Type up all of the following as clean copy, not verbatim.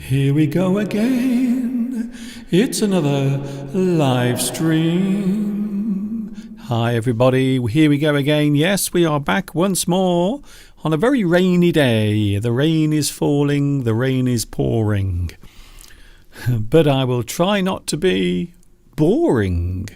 Here we go again. It's another live stream. Hi everybody, here we go again. Yes, we are back once more on a very rainy day. The rain is falling, the rain is pouring. But I will try not to be boring.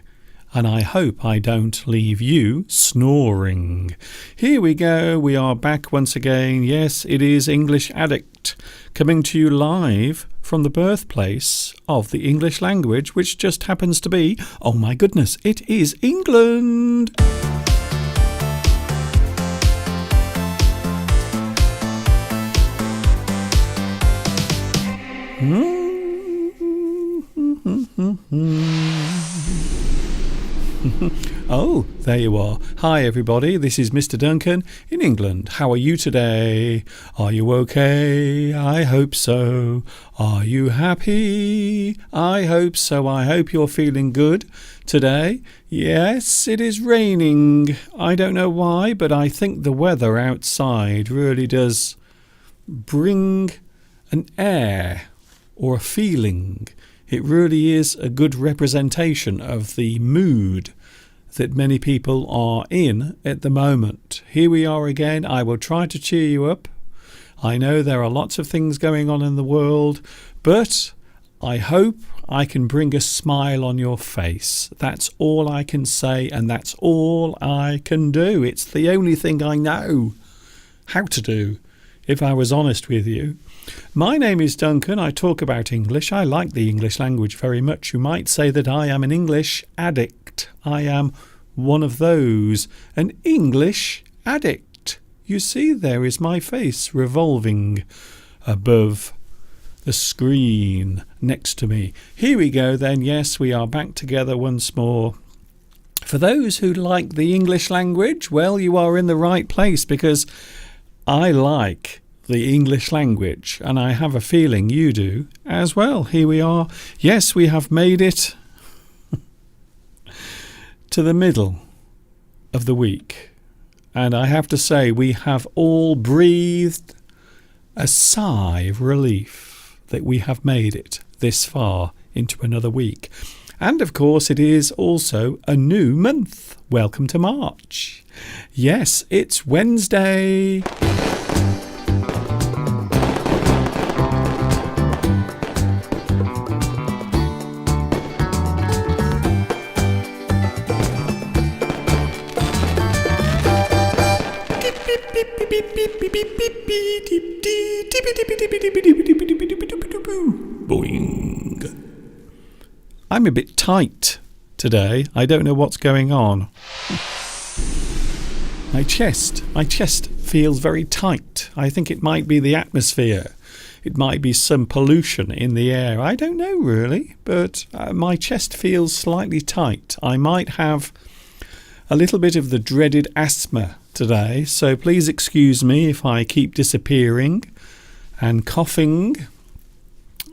And I hope I don't leave you snoring. Here we go, we are back once again. Yes, it is English Addict, coming to you live from the birthplace of the English language, which just happens to be, oh my goodness, it is England. Oh, there you are. Hi everybody, this is Mr. Duncan in England. How are you today? Are you okay? I hope so. Are you happy? I hope so. I hope you're feeling good today. Yes, it is raining. I don't know why, but I think the weather outside really does bring an air or a feeling. It really is a good representation of the mood that many people are in at the moment. Here we are again. I will try to cheer you up. I know there are lots of things going on in the world, but I hope I can bring a smile on your face. That's all I can say, and that's all I can do. It's the only thing I know how to do, if I was honest with you. My name is Duncan. I talk about English. I like the English language very much. You might say that I am an English addict. I am one of those, an English addict. You see, there is my face revolving above the screen next to me. Here we go then. Yes, we are back together once more. For those who like the English language, well, you are in the right place, because I like the English language, and I have a feeling you do as well. Here we are. Yes, we have made it to the middle of the week, and I have to say we have all breathed a sigh of relief that we have made it this far into another week. And of course it is also a new month. Welcome to March. Yes, it's Wednesday. Boing. I'm a bit tight today. I don't know what's going on. My chest feels very tight. I think it might be the atmosphere. It might be some pollution in the air. I don't know really, but my chest feels slightly tight. I might have a little bit of the dreaded asthma today, so please excuse me if I keep disappearing and coughing.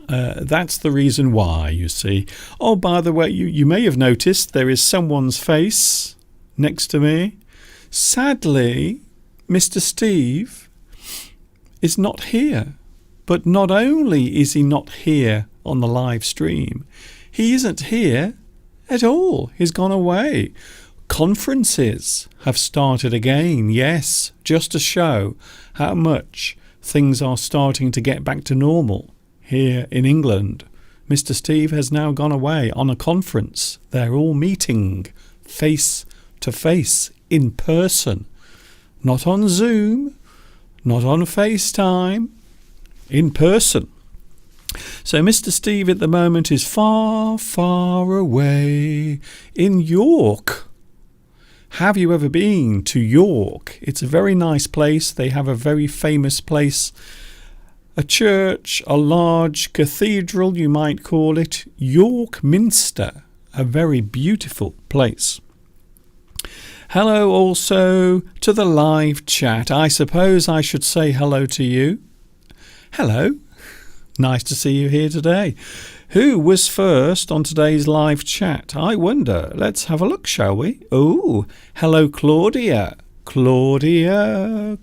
That's the reason why, you see. Oh, by the way, you may have noticed there is someone's face next to me. Sadly, Mr. Steve is not here. But not only is he not here on the live stream, he isn't here at all. He's gone away. Conferences have started again, yes, just to show how much things are starting to get back to normal here in England. Mr. Steve has now gone away on a conference. They're all meeting face to face, in person, not on Zoom, not on FaceTime, in person. So Mr. Steve at the moment is far, far away in York. Have you ever been to York? It's a very nice place. They have a very famous place, a church, a large cathedral, you might call it, York Minster, a very beautiful place. Hello also to the live chat. I suppose I should say hello to you. Hello. Nice to see you here today. Who was first on today's live chat? I wonder. Let's have a look, shall we? Oh, hello, Claudia. Claudia.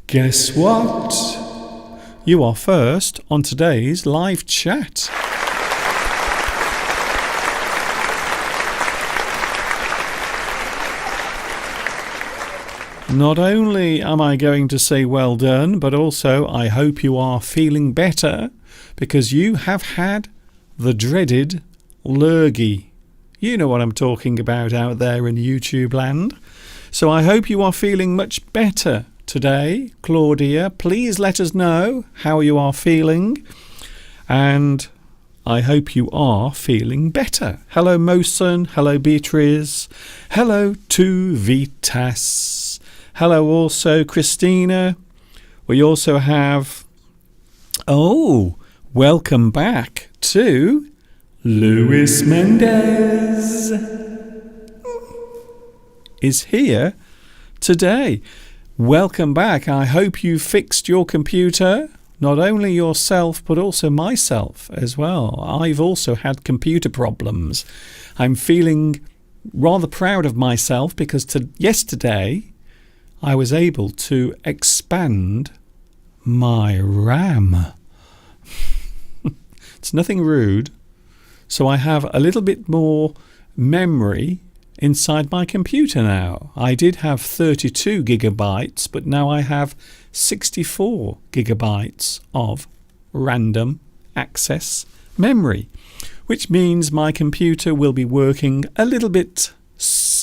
Guess what? You are first on today's live chat. Not only am I going to say well done, but also I hope you are feeling better because you have had the dreaded lurgy. You know what I'm talking about out there in YouTube land. So I hope you are feeling much better today. Claudia, please let us know how you are feeling. And I hope you are feeling better. Hello Mosen, hello Beatrice, hello to Vitas. Hello also Christina. We also have, welcome back to Luis Mendez is here today. Welcome back. I hope you fixed your computer, not only yourself but also myself as well. I've also had computer problems. I'm feeling rather proud of myself because yesterday I was able to expand my RAM. It's nothing rude. So I have a little bit more memory inside my computer now. I did have 32 gigabytes, but now I have 64 gigabytes of random access memory, which means my computer will be working a little bit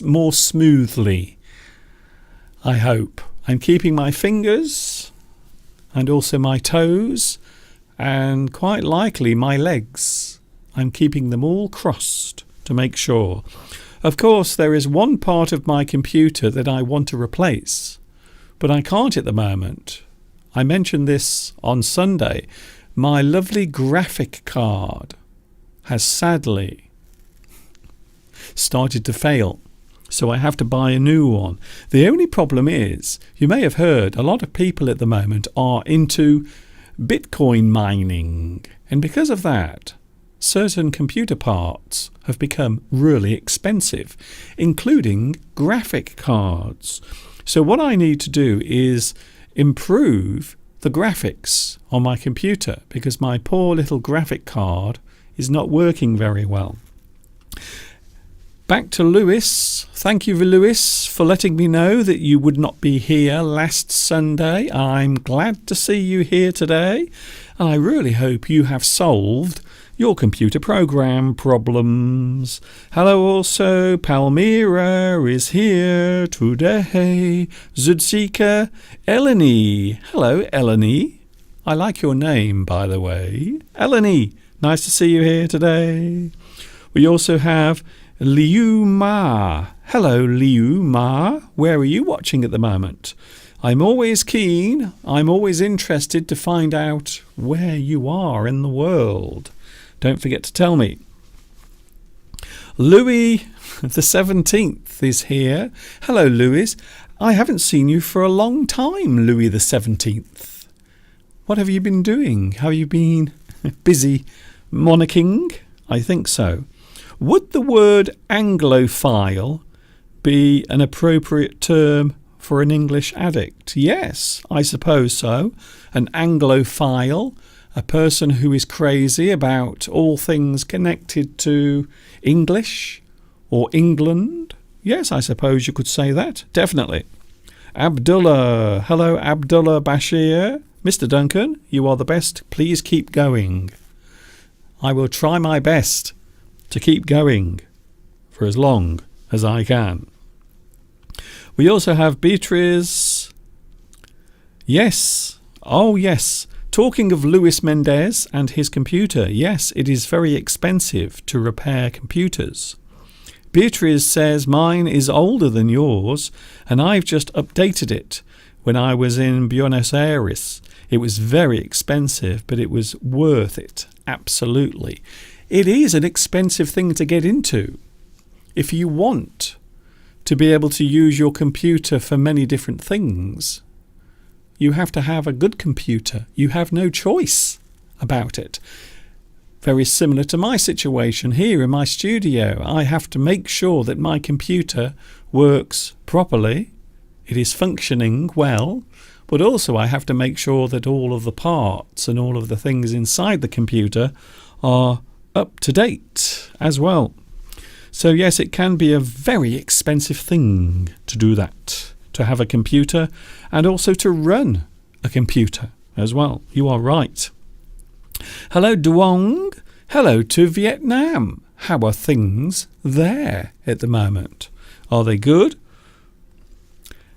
more smoothly. I hope. I'm keeping my fingers and also my toes and quite likely my legs. I'm keeping them all crossed to make sure. Of course, there is one part of my computer that I want to replace, but I can't at the moment. I mentioned this on Sunday. My lovely graphic card has sadly started to fail. So I have to buy a new one. The only problem is, you may have heard, a lot of people at the moment are into Bitcoin mining. And because of that, certain computer parts have become really expensive, including graphic cards. So what I need to do is improve the graphics on my computer because my poor little graphic card is not working very well. Back to Lewis. Thank you, Lewis, for letting me know that you would not be here last Sunday. I'm glad to see you here today. And I really hope you have solved your computer program problems. Hello also, Palmyra is here today. Zudzika, Eleni. Hello, Eleni. I like your name, by the way. Eleni, nice to see you here today. We also have Liu Ma. Hello, Liu Ma. Where are you watching at the moment? I'm always keen. I'm always interested to find out where you are in the world. Don't forget to tell me. Louis the 17th is here. Hello, Louis. I haven't seen you for a long time, Louis the 17th. What have you been doing? Have you been busy monarching? I think so. Would the word Anglophile be an appropriate term for an English addict? Yes, I suppose so. An Anglophile, a person who is crazy about all things connected to English or England. Yes, I suppose you could say that. Definitely. Abdullah. Hello, Abdullah Bashir. Mr. Duncan, you are the best. Please keep going. I will try my best to keep going for as long as I can. We also have Beatrice. Yes. Oh, yes. Talking of Luis Mendez and his computer, yes, it is very expensive to repair computers. Beatrice says mine is older than yours and I've just updated it when I was in Buenos Aires. It was very expensive, but it was worth it. Absolutely. It is an expensive thing to get into. If you want to be able to use your computer for many different things, you have to have a good computer. You have no choice about it. Very similar to my situation here in my studio. I have to make sure that my computer works properly. It is functioning well but also I have to make sure that all of the parts and all of the things inside the computer are up to date as well. So yes, it can be a very expensive thing to do that, to have a computer and also to run a computer as well. You are right. Hello Duong. Hello to Vietnam. How are things there at the moment? Are they good?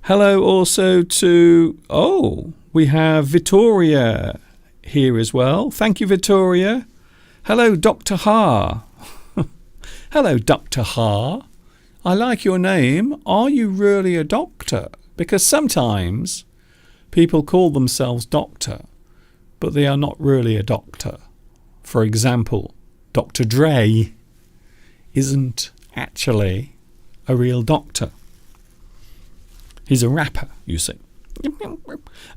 Hello also to, we have Victoria here as well. Thank you, Victoria. Hello, Dr. Ha. Hello, Dr. Ha. I like your name. Are you really a doctor? Because sometimes people call themselves doctor, but they are not really a doctor. For example, Dr. Dre isn't actually a real doctor. He's a rapper, you see.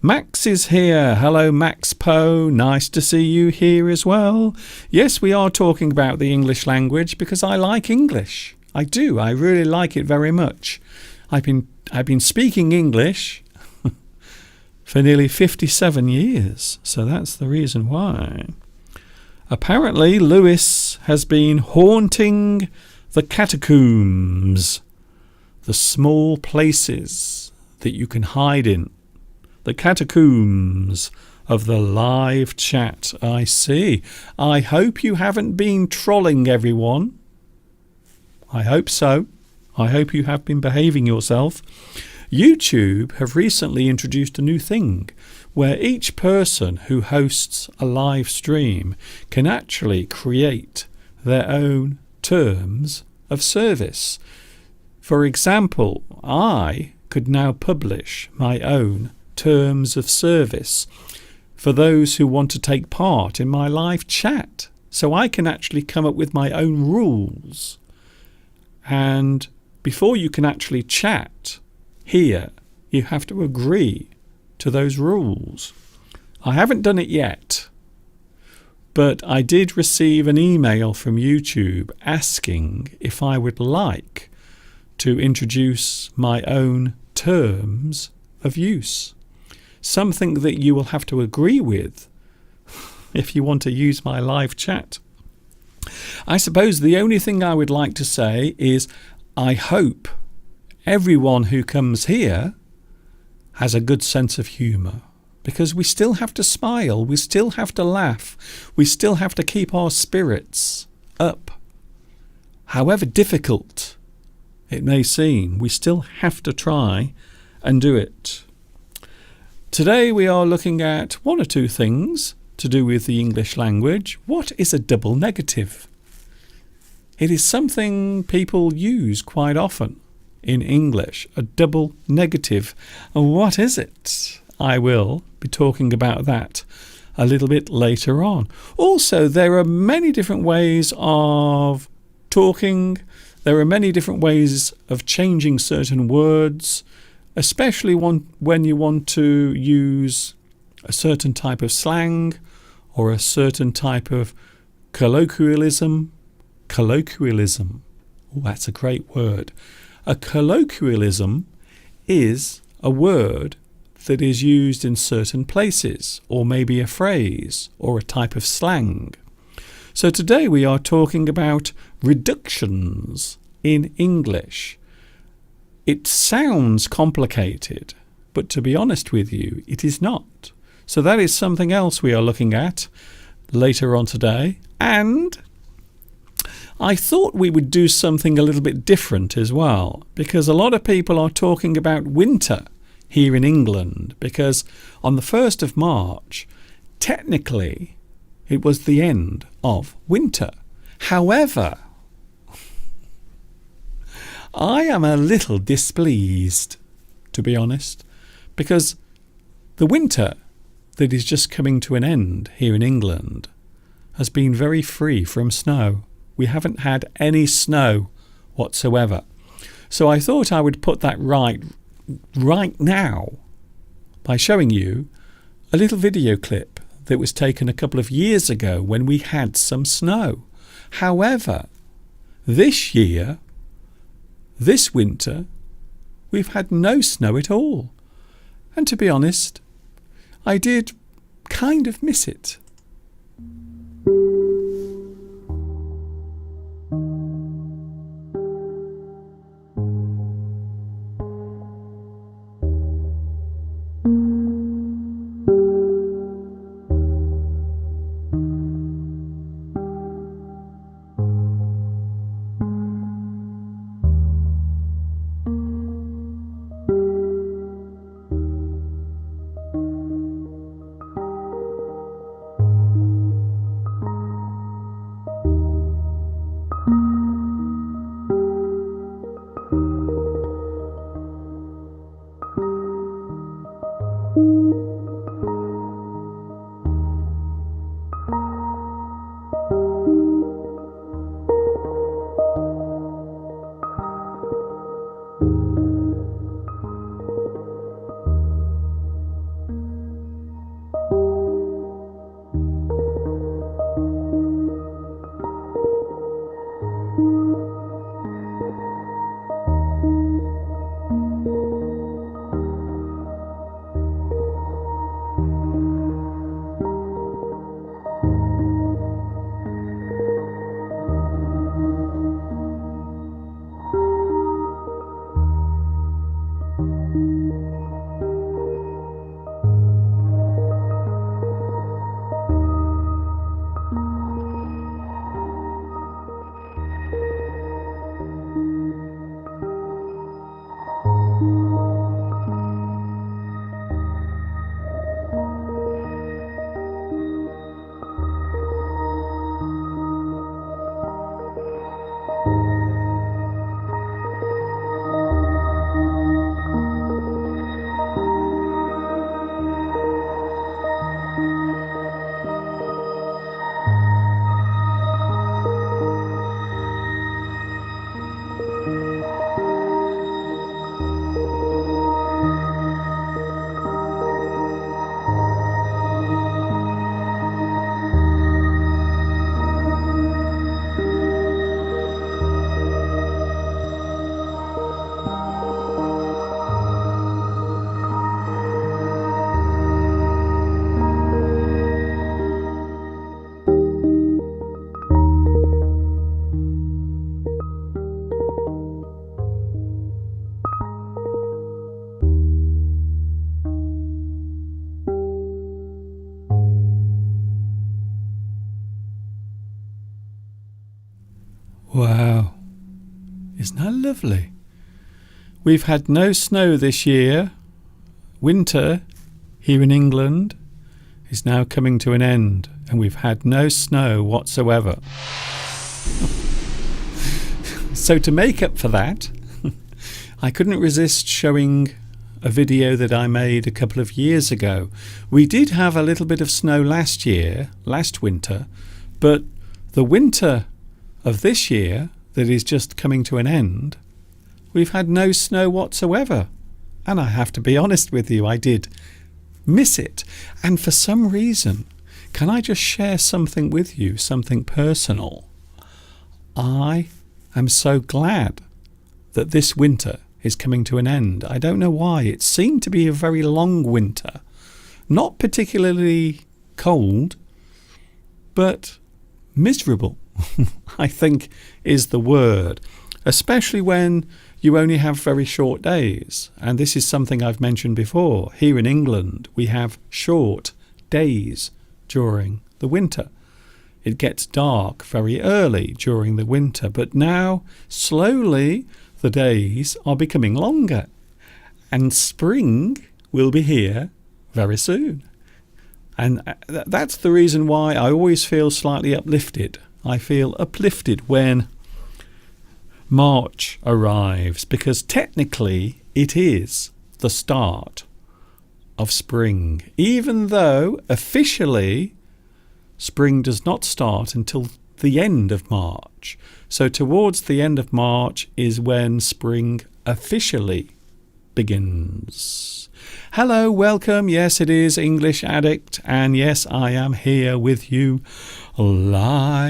Max is here. Hello, Max Poe. Nice to see you here as well. Yes, we are talking about the English language because I like English. I do. I really like it very much. I've been speaking English for nearly 57 years, so that's the reason why. Apparently, Lewis has been haunting the catacombs, the small places that you can hide in, the catacombs of the live chat. I see. I hope you haven't been trolling everyone. I hope so. I hope you have been behaving yourself. YouTube have recently introduced a new thing where each person who hosts a live stream can actually create their own terms of service. For example, I could now publish my own terms of service for those who want to take part in my live chat. So I can actually come up with my own rules. And before you can actually chat here, you have to agree to those rules. I haven't done it yet, but I did receive an email from YouTube asking if I would like to introduce my own terms of use. Something that you will have to agree with if you want to use my live chat. I suppose the only thing I would like to say is I hope everyone who comes here has a good sense of humour, because we still have to smile, we still have to laugh, we still have to keep our spirits up. However difficult it may seem, we still have to try and do it. Today we are looking at one or two things to do with the English language. What is a double negative? It is something people use quite often in English, a double negative. And what is it? I will be talking about that a little bit later on. Also, there are many different ways of talking. There are many different ways of changing certain words, especially when you want to use a certain type of slang or a certain type of colloquialism. Colloquialism. Oh, that's a great word. A colloquialism is a word that is used in certain places, or maybe a phrase or a type of slang. So today we are talking about reductions in English. It sounds complicated, but to be honest with you, it is not. So that is something else we are looking at later on today. And I thought we would do something a little bit different as well, because a lot of people are talking about winter here in England, because on the 1st of March, technically, it was the end of winter. However, I am a little displeased, to be honest, because the winter that is just coming to an end here in England has been very free from snow. We haven't had any snow whatsoever. So I thought I would put that right now by showing you a little video clip that was taken a couple of years ago when we had some snow. However, this year, this winter, we've had no snow at all. And to be honest, I did kind of miss it. Wow, isn't that lovely? We've had no snow this year. Winter here in England is now coming to an end, and we've had no snow whatsoever. So to make up for that, I couldn't resist showing a video that I made a couple of years ago. We did have a little bit of snow last winter, but the winter of this year that is just coming to an end, we've had no snow whatsoever. And I have to be honest with you, I did miss it. And for some reason, can I just share something with you, something personal? I am so glad that this winter is coming to an end. I don't know why. It seemed to be a very long winter. Not particularly cold, but miserable, I think is the word. Especially when you only have very short days. And this is something I've mentioned before. Here in England, we have short days during the winter. It gets dark very early during the winter, but now slowly the days are becoming longer, and spring will be here very soon. And that's the reason why I always feel slightly uplifted. I feel uplifted when March arrives, because technically it is the start of spring, even though officially spring does not start until the end of March. So towards the end of March is when spring officially begins. Hello, welcome. Yes, it is English Addict, and yes, I am here with you live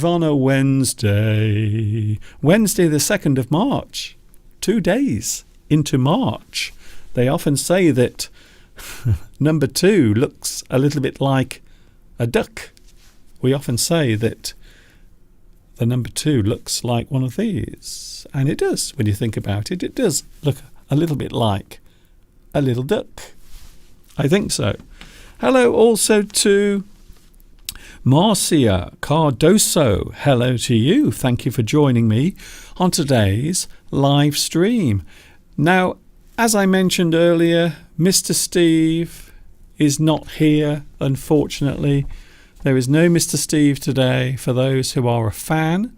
on a Wednesday the 2nd of March, 2 days into March. They often say that number 2 looks a little bit like a duck. We often say that the number 2 looks like one of these. And it does, when you think about it. It does look a little bit like a little duck. I think so. Hello also to Marcia Cardoso. Hello to you. Thank you for joining me on today's live stream. Now, as I mentioned earlier, Mr. Steve is not here, unfortunately. There is no Mr. Steve today. For those who are a fan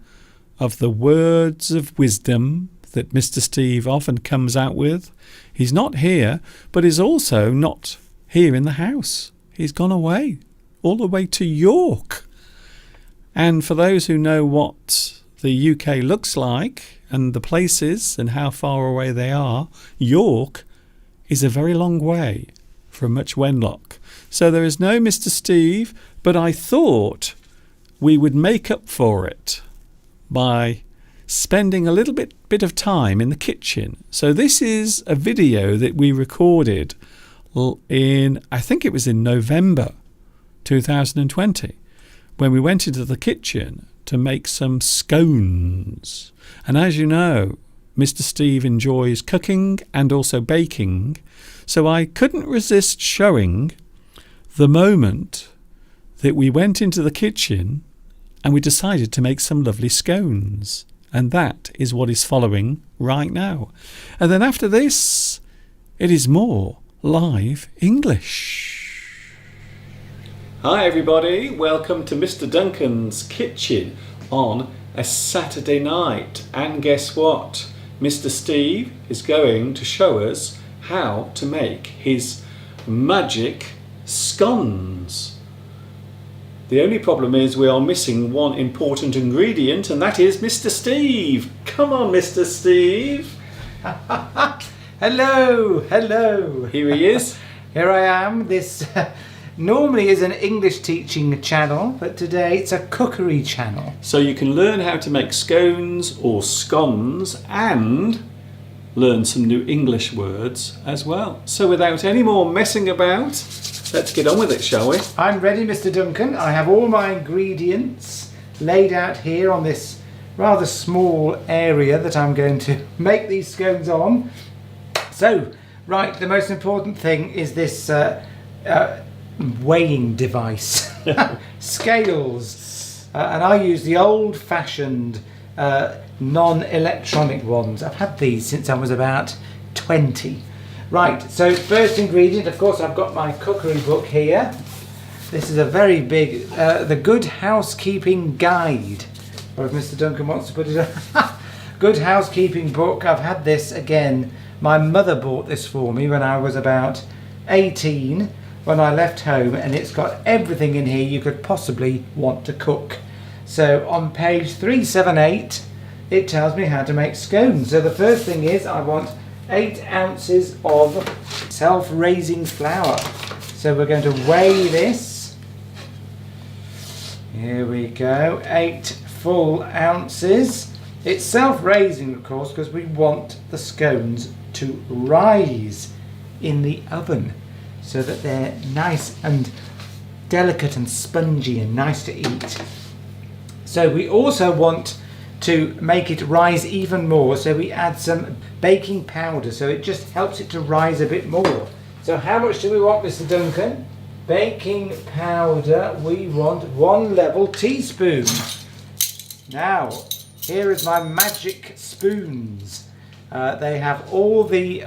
of the words of wisdom that Mr. Steve often comes out with, he's not here, but is also not here in the house. He's gone away, all the way to York. And for those who know what the UK looks like and the places and how far away they are, York is a very long way from Much Wenlock. So there is no Mr. Steve, but I thought we would make up for it by spending a little bit of time in the kitchen. So this is a video that we recorded in, I think it was in November 2020, when we went into the kitchen to make some scones. And as you know, Mr. Steve enjoys cooking and also baking, so I couldn't resist showing the moment that we went into the kitchen and we decided to make some lovely scones. And that is what is following right now. And then after this, it is more live English. Hi everybody, welcome to Mr. Duncan's kitchen on a Saturday night. And guess what? Mr. Steve is going to show us how to make his magic scones. The only problem is we are missing one important ingredient, and that is Mr. Steve. Come on, Mr. Steve. Hello, hello. Here he is. Here I am. This normally is an English teaching channel, but today it's a cookery channel. So you can learn how to make scones or scones and learn some new English words as well. So without any more messing about, let's get on with it, shall we? I'm ready, Mr. Duncan. I have all my ingredients laid out here on this rather small area that I'm going to make these scones on. So, right, the most important thing is this weighing device. Scales. And I use the old-fashioned non-electronic ones. I've had these since I was about 20. Right, so first ingredient, of course, I've got my cookery book here. This is a very big, the Good Housekeeping Guide, or if Mr. Duncan wants to put it on. Good Housekeeping book. I've had this again. My mother bought this for me when I was about 18, when I left home, and it's got everything in here you could possibly want to cook. So on page 378, it tells me how to make scones. So the first thing is I want 8 ounces of self-raising flour. So we're going to weigh this. Here we go, 8 full ounces. It's self-raising, of course, because we want the scones to rise in the oven so that they're nice and delicate and spongy and nice to eat. So we also want to make it rise even more, so we add some baking powder, so it just helps it to rise a bit more. So how much do we want, Mr. Duncan? Baking powder, we want 1 level teaspoon. Now, here is my magic spoons. They have all the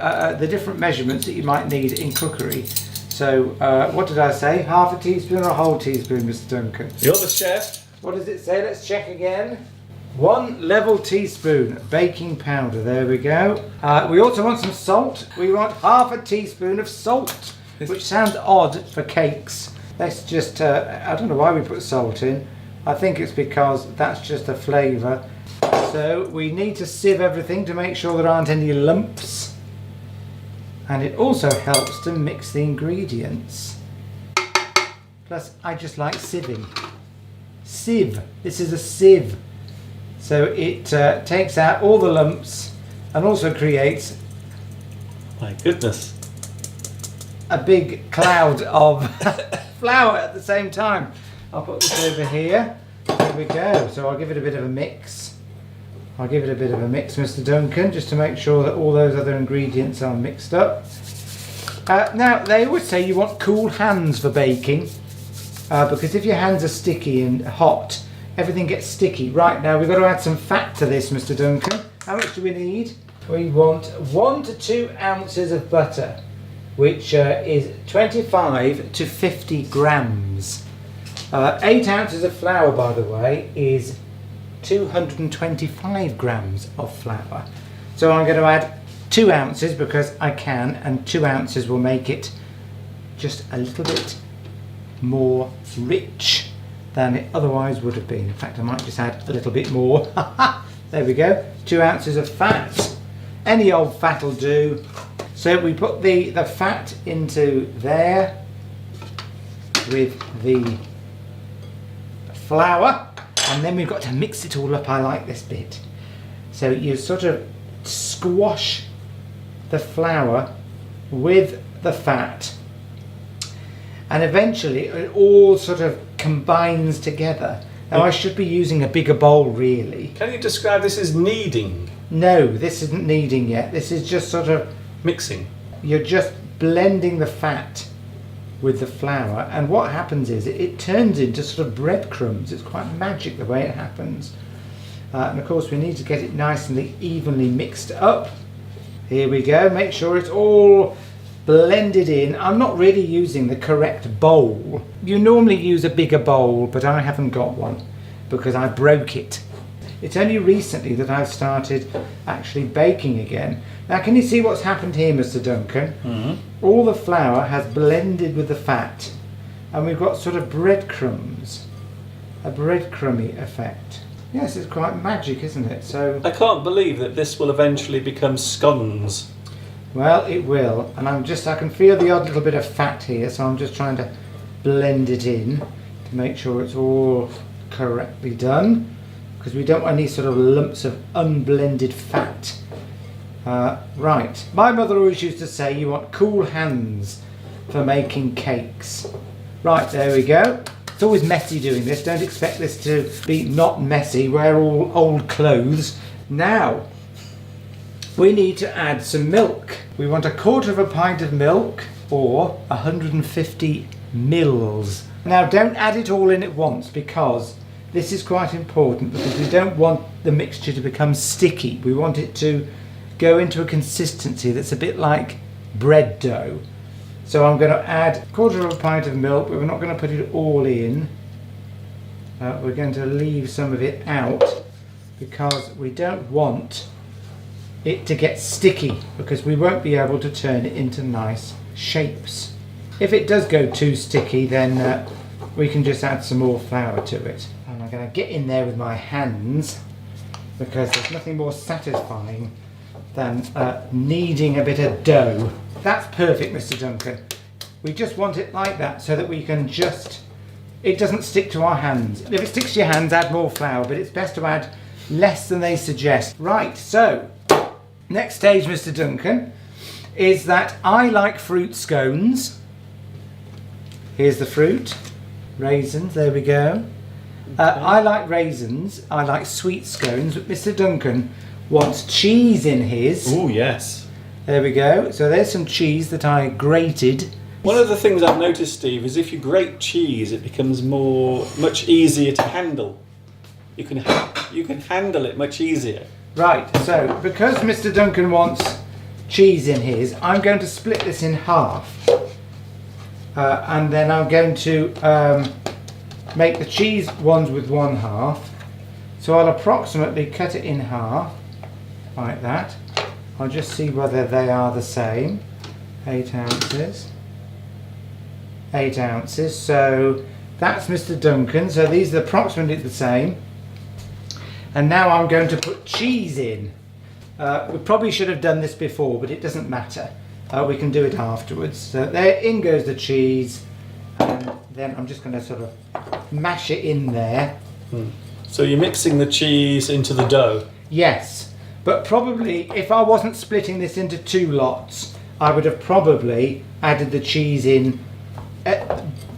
different measurements that you might need in cookery. So, what did I say? Half a teaspoon or a whole teaspoon, Mr. Duncan? You're the chef. What does it say? Let's check again. 1 level teaspoon baking powder. There we go. We also want some salt. We want half a teaspoon of salt, which sounds odd for cakes. Let's just, I don't know why we put salt in. I think it's because that's just a flavour. So we need to sieve everything to make sure there aren't any lumps. And it also helps to mix the ingredients. Plus, I just like sieving. Sieve. This is a sieve. So it takes out all the lumps and also creates... My goodness. a big cloud of flour at the same time. I'll put this over here. There we go. So I'll give it a bit of a mix. Mr. Duncan, just to make sure that all those other ingredients are mixed up. Now, they always say you want cool hands for baking, because if your hands are sticky and hot, everything gets sticky. Right, now we've got to add some fat to this, Mr. Duncan. How much do we need? We want 1 to 2 ounces of butter, which is 25 to 50 grams. 8 ounces of flour, by the way, is 225 grams of flour. So I'm going to add 2 ounces because I can, and 2 ounces will make it just a little bit more rich than it otherwise would have been. In fact, I might just add a little bit more. There we go. 2 ounces of fat. Any old fat will do. So we put the fat into there with the flour, and then we've got to mix it all up. I like this bit. So you sort of squash the flour with the fat, and eventually it all sort of combines together. Now I should be using a bigger bowl really. Can you describe this as kneading? No, this isn't kneading yet. This is just sort of Mixing. You're just blending the fat with the flour, and what happens is it turns into sort of breadcrumbs. It's quite magic the way it happens. And of course we need to get it nice and evenly mixed up. Here we go. Make sure it's all blended in. I'm not really using the correct bowl. You normally use a bigger bowl, but I haven't got one because I broke it. It's only recently that I've started actually baking again. Now can you see what's happened here, Mr. Duncan? Mm-hmm. All the flour has blended with the fat, and we've got sort of breadcrumbs, a breadcrumby effect. Yes, it's quite magic, isn't it? So I can't believe that this will eventually become scones. Well, it will, and I can feel the odd little bit of fat here, so I'm just trying to blend it in to make sure it's all correctly done, because we don't want any sort of lumps of unblended fat. Right, my mother always used to say you want cool hands for making cakes. Right, there we go. It's always messy doing this. Don't expect this to be not messy. Wear all old clothes. Now, we need to add some milk. We want 1/4 pint of milk, or 150 mils. Now, don't add it all in at once, because this is quite important, because we don't want the mixture to become sticky. We want it to go into a consistency that's a bit like bread dough. So I'm going to add 1/4 pint of milk, but we're not going to put it all in. We're going to leave some of it out because we don't want it to get sticky, because we won't be able to turn it into nice shapes. If it does go too sticky, then we can just add some more flour to it. And I'm going to get in there with my hands, because there's nothing more satisfying than kneading a bit of dough. That's perfect, Mr. Duncan. We just want it like that so that we can just, it doesn't stick to our hands. If it sticks to your hands, add more flour, but it's best to add less than they suggest. Right, so next stage, Mr. Duncan, is that I like fruit scones. Here's the fruit, raisins, there we go. I like raisins, I like sweet scones, but Mr. Duncan wants cheese in his. Oh yes. There we go. So there's some cheese that I grated. One of the things I've noticed, Steve, is if you grate cheese, it becomes much easier to handle. You can handle it much easier. Right, so because Mr. Duncan wants cheese in his, I'm going to split this in half. And then I'm going to make the cheese ones with 1/2. So I'll approximately cut it in half, like that. I'll just see whether they are the same. 8 ounces. 8 ounces, so that's Mr. Duncan. So these are approximately the same. And now I'm going to put cheese in. We probably should have done this before, but it doesn't matter. We can do it afterwards. So there, in goes the cheese, and then I'm just going to sort of mash it in there. So you're mixing the cheese into the dough? Yes, but probably if I wasn't splitting this into 2 lots, I would have probably added the cheese in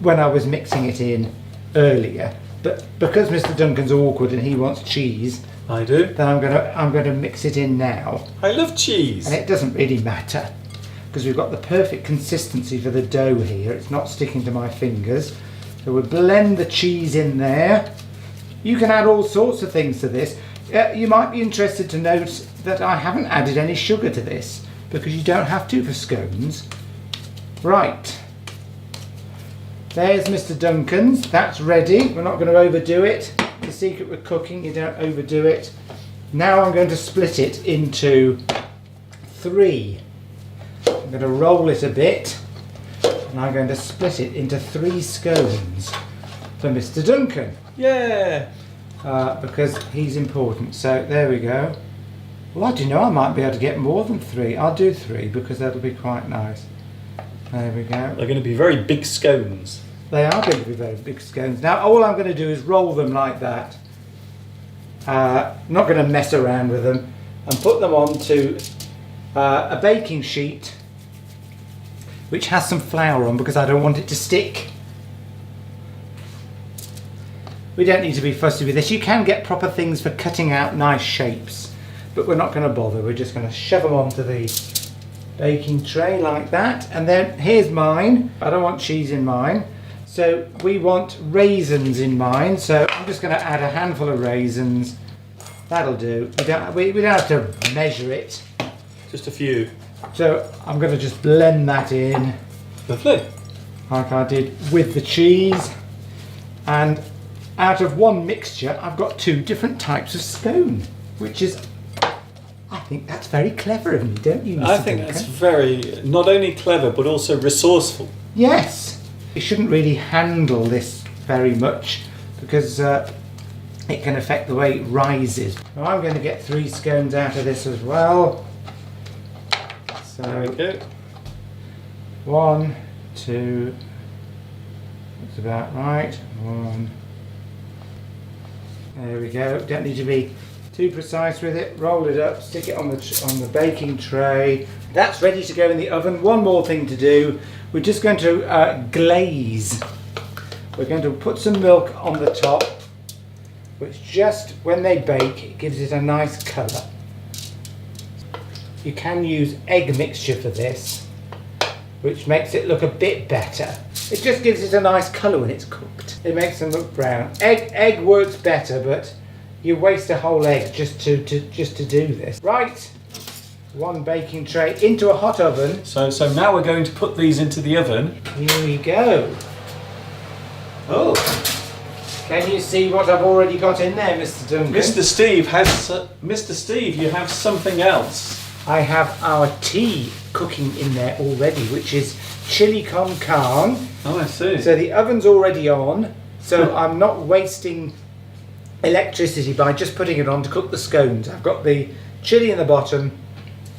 when I was mixing it in earlier. But because Mr. Duncan's awkward and he wants cheese, I do. then I'm gonna mix it in now. I love cheese. And it doesn't really matter because we've got the perfect consistency for the dough here. It's not sticking to my fingers. So we'll blend the cheese in there. You can add all sorts of things to this. You might be interested to note that I haven't added any sugar to this because you don't have to for scones. Right. There's Mr. Duncan's. That's ready. We're not going to overdo it. The secret with cooking, you don't overdo it. Now I'm going to split it into 3. I'm going to roll it a bit and I'm going to split it into 3 scones for Mr. Duncan. Yeah. Because he's important. So there we go. Well, do you know, I might be able to get more than 3. I'll do 3 because that'll be quite nice. There we go. They're going to be very big scones. They are going to be very big scones. Now all I'm going to do is roll them like that. Not going to mess around with them, and put them onto a baking sheet which has some flour on because I don't want it to stick. We don't need to be fussy with this. You can get proper things for cutting out nice shapes, but we're not going to bother. We're just going to shove them onto the baking tray like that. And then here's mine. I don't want cheese in mine. So we want raisins in mine. So I'm just going to add a handful of raisins. That'll do. We don't have to measure it. Just a few. So I'm going to just blend that in. Lovely. Like I did with the cheese. And out of one mixture, I've got 2 different types of scone, which is, I think that's very clever of me, don't you, Mr. I think Duncan? that's very, not only clever, but also resourceful. Yes. You shouldn't really handle this very much because it can affect the way it rises. Now I'm going to get 3 scones out of this as well. There we So go. 1, 2, that's about right. 1. There we go. Don't need to be too precise with it. Roll it up, stick it on the baking tray. That's ready to go in the oven. One more thing to do. We're just going to glaze. We're going to put some milk on the top, which just when they bake, it gives it a nice colour. You can use egg mixture for this, which makes it look a bit better. It just gives it a nice colour when it's cooked. It makes them look brown. Egg works better, but you waste a whole egg just to do this. Right, 1 baking tray into a hot oven. So now we're going to put these into the oven. Here we go. Oh, can you see what I've already got in there, Mr. Duncan? Mr. Steve has, Mr. Steve, you have something else. I have our tea cooking in there already, which is chili con carne. Oh, I see. So the oven's already on, so I'm not wasting electricity by just putting it on to cook the scones. I've got the chili in the bottom,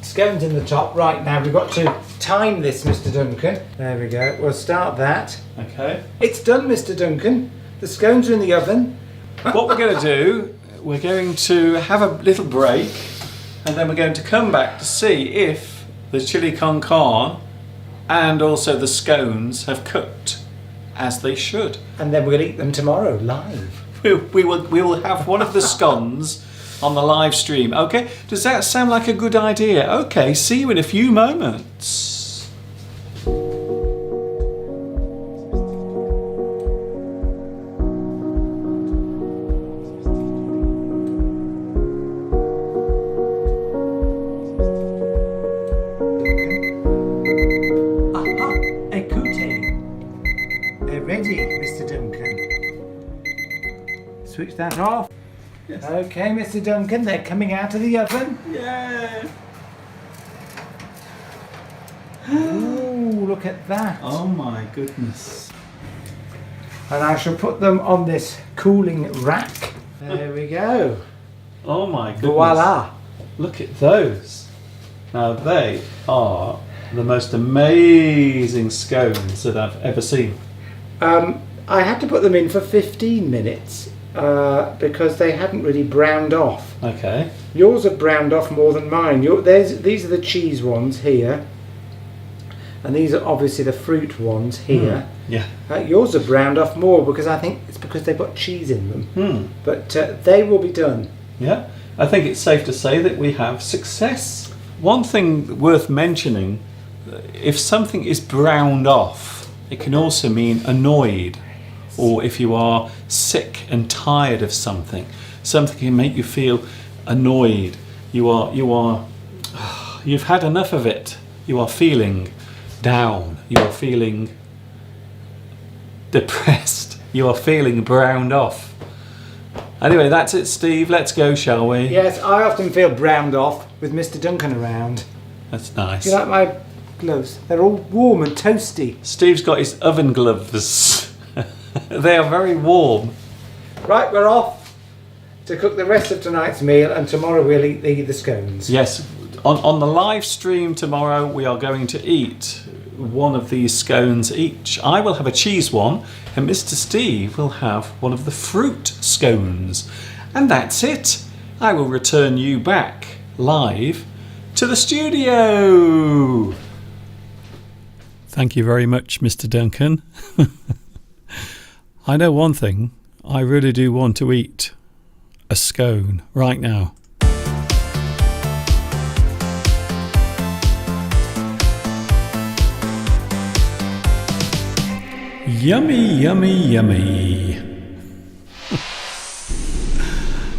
scones in the top. Right, now we've got to time this, Mr. Duncan. There we go. We'll start that. Okay. It's done, Mr. Duncan. The scones are in the oven. What we're going to do, we're going to have a little break, and then we're going to come back to see if the chili con carne and also the scones have cooked as they should. And then we're going to eat them tomorrow, live. We will have one of the scones on the live stream. Okay, does that sound like a good idea? Okay, see you in a few moments. Aha, écoutez. They're ready, Mr. Duncan. Switch that off. Yes. Okay, Mr. Duncan, they're coming out of the oven. Yeah. Ooh, look at that. Oh my goodness. And I shall put them on this cooling rack. There we go. Oh my goodness. Voila. Look at those. Now they are the most amazing scones that I've ever seen. I had to put them in for 15 minutes because they hadn't really browned off. Okay. Yours have browned off more than mine. These are the cheese ones here. and these are obviously the fruit ones here. Yeah. Yours are browned off more because I think it's because they've got cheese in them. But they will be done. Yeah, I think it's safe to say that we have success. One thing worth mentioning, if something is browned off, it can also mean annoyed, or if you are sick and tired of something can make you feel annoyed. You've had enough of it. You are feeling down. You are feeling depressed. You are feeling browned off. Anyway, that's it, Steve. Let's go, shall we? Yes, I often feel browned off with Mr. Duncan around. That's nice. Do you like my gloves? They're all warm and toasty. Steve's got his oven gloves. They are very warm. Right, we're off to cook the rest of tonight's meal, and tomorrow we'll eat the scones. Yes, on the live stream tomorrow we are going to eat one of these scones each. I will have a cheese one, and Mr. Steve will have one of the fruit scones. And that's it. I will return you back live to the studio. Thank you very much, Mr. Duncan. I know one thing. I really do want to eat a scone right now. Yummy, yummy, yummy.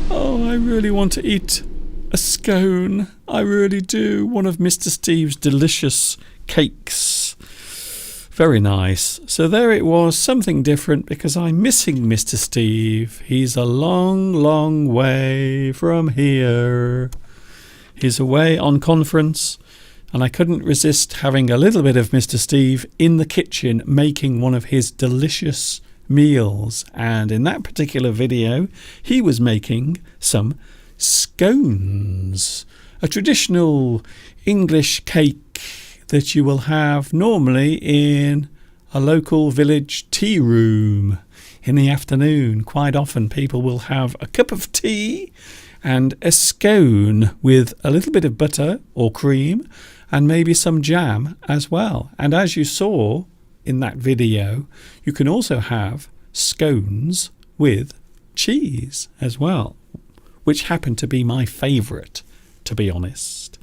Oh, I really want to eat a scone. I really do. One of Mr. Steve's delicious cakes. Very nice. So there it was, something different, because I'm missing Mr. Steve. He's a long, long way from here. He's away on conference, and I couldn't resist having a little bit of Mr. Steve in the kitchen making one of his delicious meals. And in that particular video, he was making some scones, a traditional English cake that you will have normally in a local village tea room in the afternoon. Quite often people will have a cup of tea and a scone with a little bit of butter or cream and maybe some jam as well. And as you saw in that video, you can also have scones with cheese as well, which happen to be my favourite, to be honest.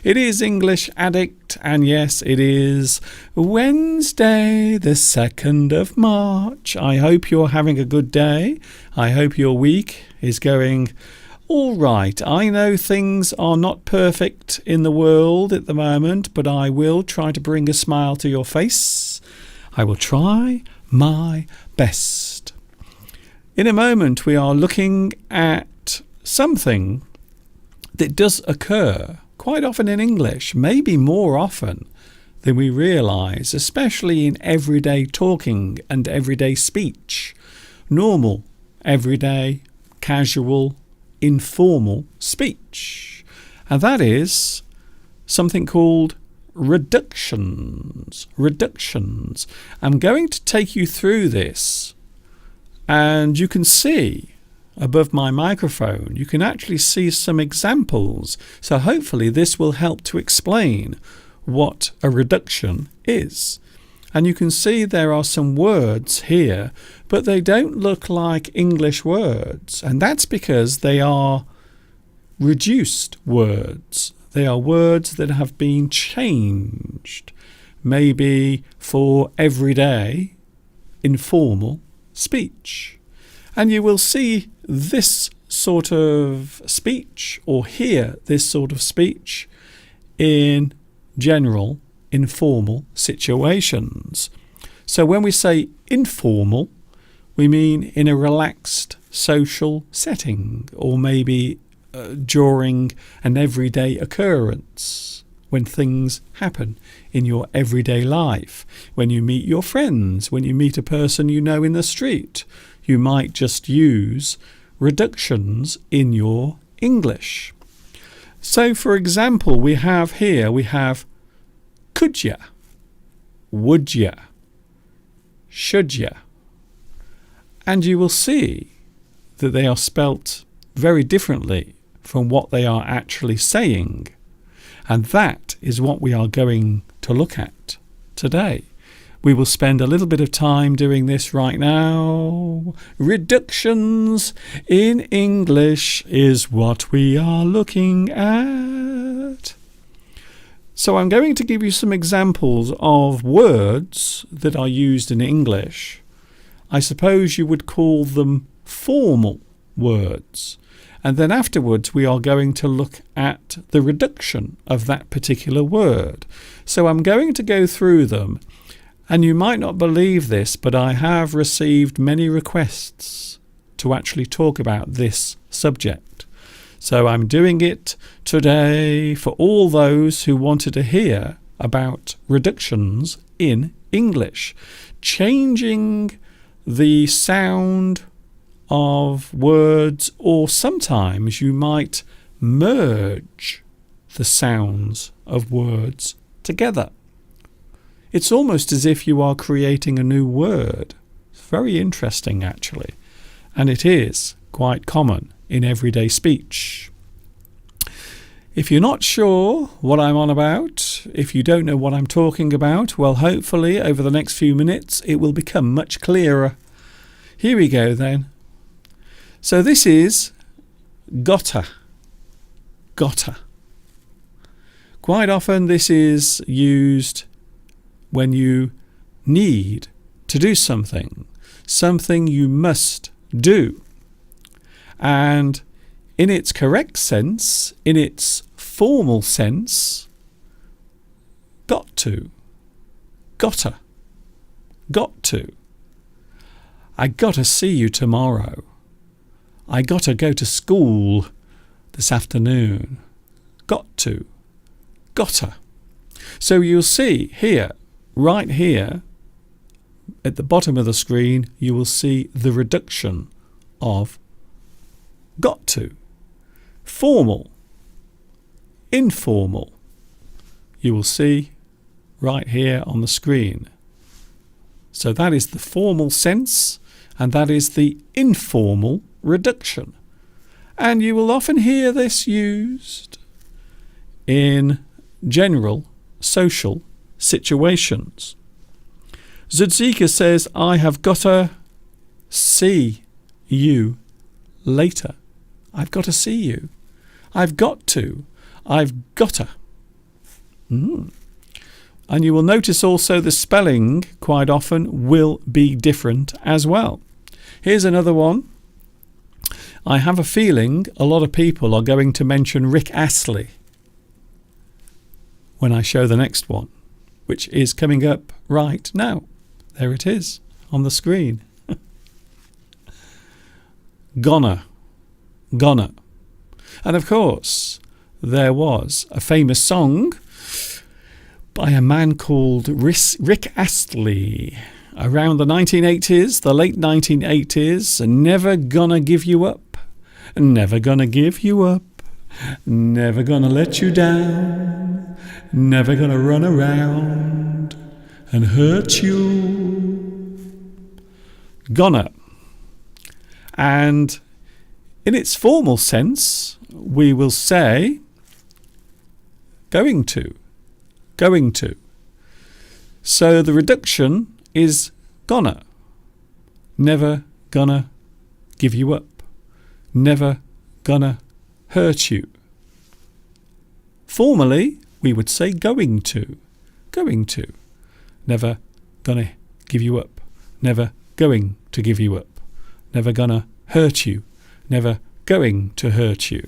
It is English Addict, and yes, it is Wednesday, the 2nd of March. I hope you're having a good day. I hope your week is going all right. I know things are not perfect in the world at the moment, but I will try to bring a smile to your face. I will try my best. In a moment, we are looking at something that does occur quite often in English, maybe more often than we realise, especially in everyday talking and everyday speech. Normal, everyday, casual, informal speech. And that is something called reductions. Reductions. I'm going to take you through this, and you can see above my microphone, you can actually see some examples. So hopefully this will help to explain what a reduction is. And you can see there are some words here, but they don't look like English words. And that's because they are reduced words. They are words that have been changed, maybe for everyday, informal speech. And you will see this sort of speech, or hear this sort of speech, in general, informal situations. So when we say informal, we mean in a relaxed social setting, or maybe during an everyday occurrence, when things happen in your everyday life, when you meet your friends, when you meet a person you know in the street. You might just use reductions in your English. So, for example, we have could ya, would ya, should ya. And you will see that they are spelt very differently from what they are actually saying. And that is what we are going to look at today. We will spend a little bit of time doing this right now. Reductions in English is what we are looking at. So I'm going to give you some examples of words that are used in English. I suppose you would call them formal words. And then afterwards we are going to look at the reduction of that particular word. So I'm going to go through them. And you might not believe this, but I have received many requests to actually talk about this subject. So I'm doing it today for all those who wanted to hear about reductions in English. Changing the sound of words, or sometimes you might merge the sounds of words together. It's almost as if you are creating a new word. It's very interesting, actually, and it is quite common in everyday speech. If you're not sure what I'm on about, if you don't know what I'm talking about, well, hopefully over the next few minutes it will become much clearer. Here we go then. So this is gotta. Gotta. Quite often this is used when you need to do something you must do. And in its correct sense, in its formal sense, got to, gotta, got to. I gotta see you tomorrow. I gotta go to school this afternoon. Got to, gotta. So you'll see here, right here, at the bottom of the screen, you will see the reduction of got to. Formal, informal. You will see right here on the screen. So that is the formal sense, and that is the informal reduction. And you will often hear this used in general social situations. Zudzika says, I have gotta see you later. I've got to see you. I've got to. I've gotta. And you will notice also the spelling quite often will be different as well. Here's another one. I have a feeling a lot of people are going to mention Rick Astley when I show the next one, which is coming up right now. There it is on the screen. Gonna. Gonna. And of course, there was a famous song by a man called Rick Astley around the 1980s, the late 1980s. Never gonna give you up, never gonna give you up, never gonna let you down, never gonna run around and hurt you. Gonna. And in its formal sense, we will say going to. Going to. So the reduction is gonna. Never gonna give you up. Never gonna hurt you. Formally, we would say going to. Going to. Never gonna give you up. Never going to give you up. Never gonna hurt you. Never going to hurt you.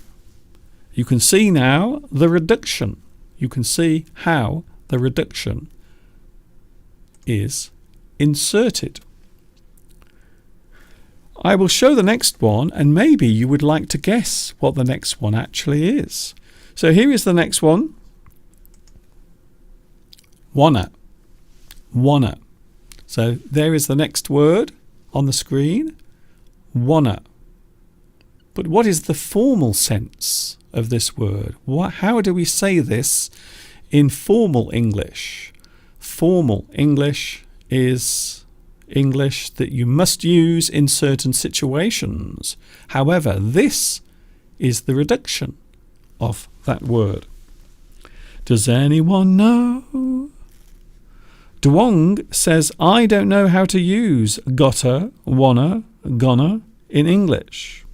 You can see now the reduction. You can see how the reduction is inserted. I will show the next one, and maybe you would like to guess what the next one actually is. So here is the next one. Wanna. Wanna. So there is the next word on the screen. Wanna. But what is the formal sense of this word? How do we say this in formal English? Formal English is English that you must use in certain situations. However, this is the reduction of that word. Does anyone know? Duong says, I don't know how to use gotta, wanna, gonna in English.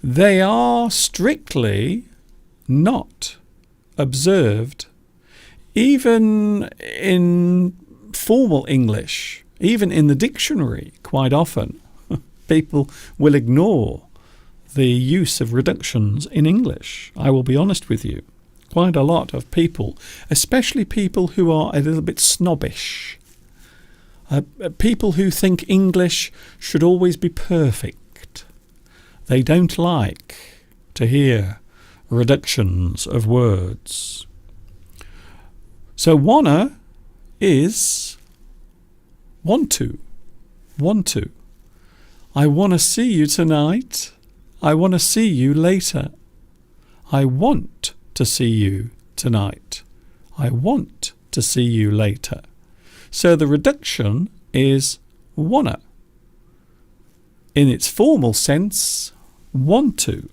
They are strictly not observed, even in formal English, even in the dictionary. Quite often, people will ignore the use of reductions in English. I will be honest with you. Quite a lot of people, especially people who are a little bit snobbish, people who think English should always be perfect. They don't like to hear reductions of words. So wanna is want to. I want to see you tonight. I want to see you later. I want to see you tonight. I want to see you later. So the reduction is wanna. In its formal sense, want to.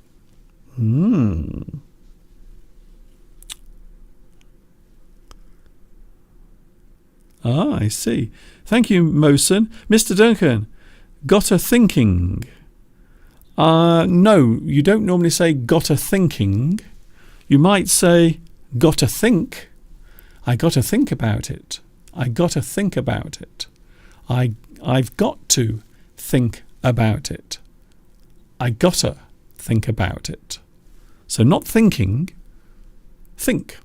I see. Thank you, Mosen. Mr. Duncan, got a thinking. No, you don't normally say got a thinking. You might say got to think. I got to think about it. I got to think about it. I've got to think about it. I gotta think about it. So not thinking, think.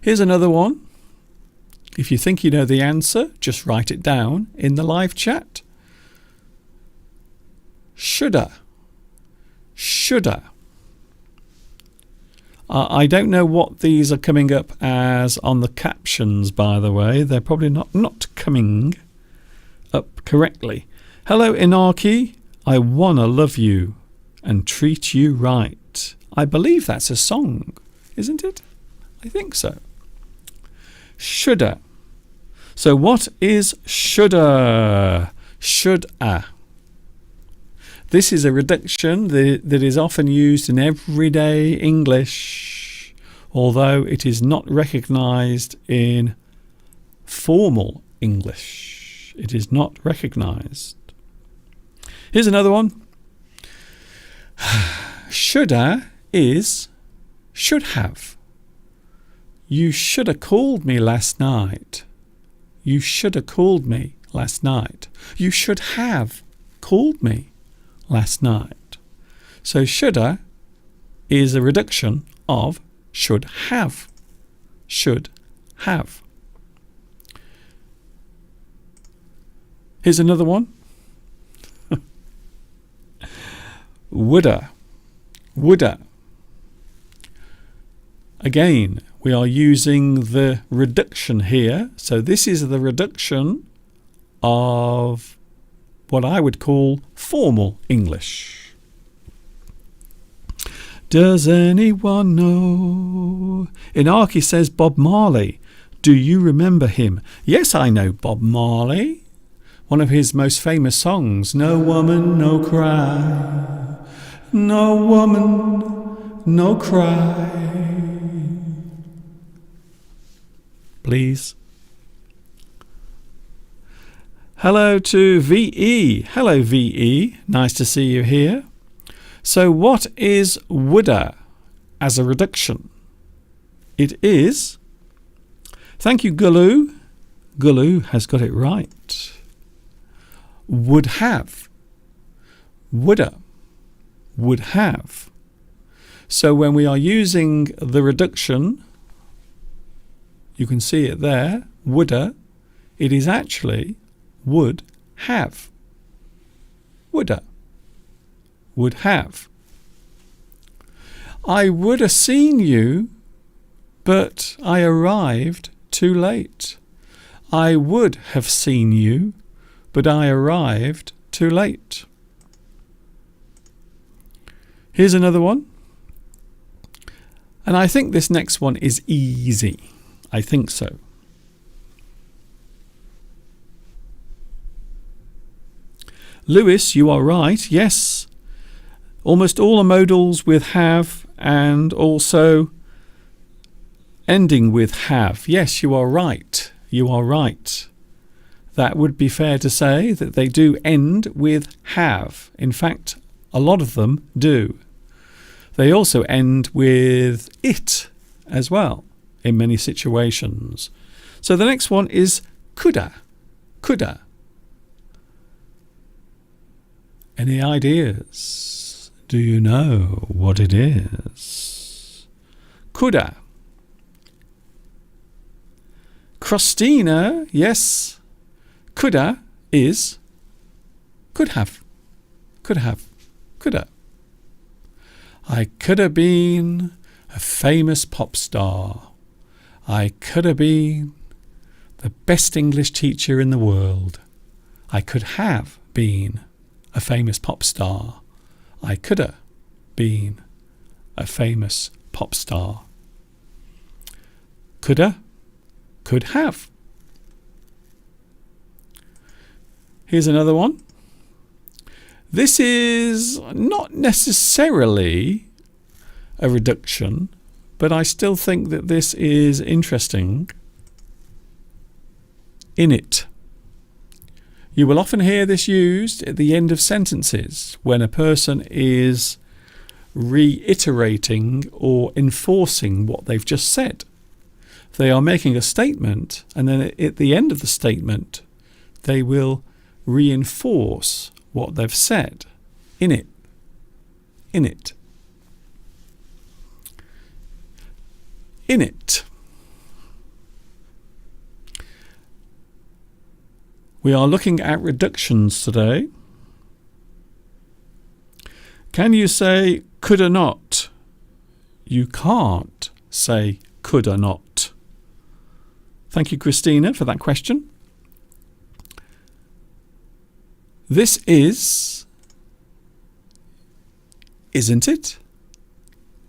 Here's another one. If you think you know the answer, just write it down in the live chat. Shoulda. Shoulda. I don't know what these are coming up as on the captions, by the way. They're probably not coming up correctly. Hello, Inarki. I wanna love you and treat you right. I believe that's a song, isn't it? I think so. Shoulda. So what is shoulda? Shoulda. This is a reduction that is often used in everyday English, although it is not recognised in formal English. It is not recognised. Here's another one. Shoulda is should have. You should have called me last night. You should have called me last night. You should have called me last night. So shoulda is a reduction of should have. Should have. Here's another one. Woulda. Woulda. Again, we are using the reduction here. So this is the reduction of what I would call formal English. Does anyone know? Inarki says Bob Marley. Do you remember him? Yes, I know Bob Marley. One of his most famous songs, No Woman, No Cry. No woman, no cry. Please. Hello to VE. Hello, VE. Nice to see you here. So what is woulda as a reduction? It is... Thank you, Gulu. Gulu has got it right. Would have. Woulda. Would have. So when we are using the reduction, you can see it there, woulda, it is actually would have. Woulda. Would have. I would have seen you, but I arrived too late. I would have seen you, but I arrived too late. Here's another one. And I think this next one is easy. I think so. Lewis, you are right. Yes. Almost all the modals with have and also ending with have. Yes, you are right. You are right. That would be fair to say that they do end with have. In fact, a lot of them do. They also end with it as well in many situations. So the next one is coulda. Coulda. Any ideas? Do you know what it is? Coulda. Christina, yes. Coulda is could have. Could have. Coulda. I could have been a famous pop star. I could have been the best English teacher in the world. I could have been a famous pop star. I could have been a famous pop star. Coulda, could have. Here's another one. This is not necessarily a reduction, but I still think that this is interesting. In it. You will often hear this used at the end of sentences when a person is reiterating or enforcing what they've just said. They are making a statement, and then at the end of the statement they will reinforce what they've said. In it. In it. In it. We are looking at reductions today. Can you say coulda not? You can't say coulda not. Thank you, Christina, for that question. This is, isn't it?